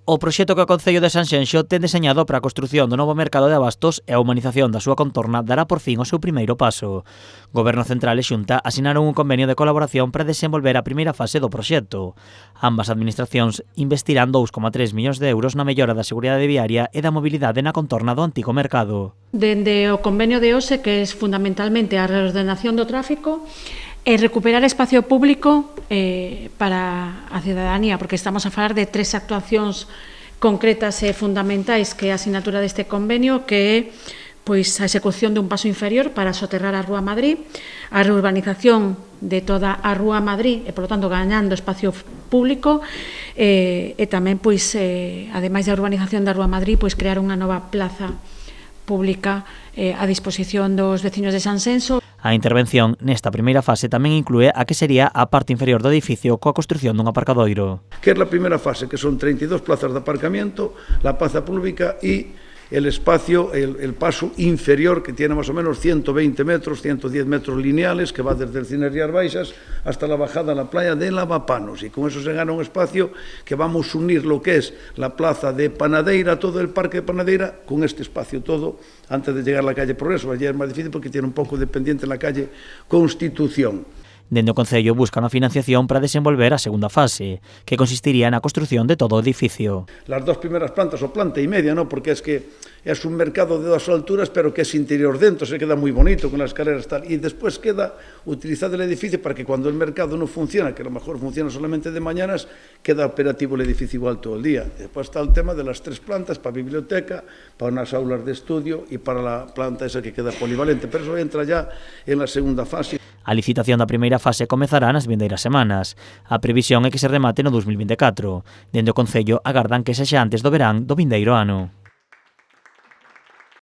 O proxecto que o Concello de Sanxenxo ten deseñado para a construción do novo mercado de abastos e a humanización da súa contorna dará por fin o seu primeiro paso. Goberno Central e Xunta asinaron un convenio de colaboración para desenvolver a primeira fase do proxecto. Ambas administracións investirán 2,3 millóns de euros na mellora da seguridade viaria e da mobilidade na contorna do antigo mercado. Dende o convenio de hoxe, que é fundamentalmente a reordenación do tráfico, e recuperar espacio público para a cidadanía, porque estamos a falar de 3 actuacións concretas e fundamentais que é a asinatura deste convenio, que é pois, a execución de un paso inferior para soterrar a Rúa Madrid, a reurbanización de toda a Rúa Madrid e, por lo tanto, gañando espacio público e tamén, pois, ademais da urbanización da Rúa Madrid, pois, crear unha nova plaza pública a disposición dos veciños de Sanxenxo. A intervención nesta primeira fase tamén inclúe a que sería a parte inferior do edificio coa construción dun aparcadoiro. Que é a primeira fase, que son 32 plazas de aparcamiento, la plaza pública y el espacio, el paso inferior, que tiene más o menos 120 metros, 110 metros lineales, que va desde el Cine Rías Baixas hasta la bajada a la playa de Lavapanos. Y con eso se gana un espacio que vamos a unir lo que es la plaza de Panadeira, todo el parque de Panadeira, con este espacio todo, antes de llegar a la calle Progreso. Allí es más difícil porque tiene un poco de pendiente en la calle Constitución. Dende o Concello buscan a financiación para desenvolver a segunda fase, que consistiría na construción de todo o edificio. Las 2 primeras plantas, o planta y media, ¿no? Porque es que es un mercado de 2 alturas, pero que es interior dentro, se queda muy bonito con las escaleras tal. Y después queda utilizado el edificio para que cuando el mercado no funciona, que a lo mejor funciona solamente de mañanas, queda operativo el edificio igual todo el día. Después está el tema de las 3 plantas, para biblioteca, para unas aulas de estudio y para la planta esa que queda polivalente. Pero eso entra ya en la segunda fase. A licitación da primeira fase comezará nas vindeiras semanas. A previsión é que se remate no 2024. Dende o Concello agardan que sexa antes do verán do vindeiro ano.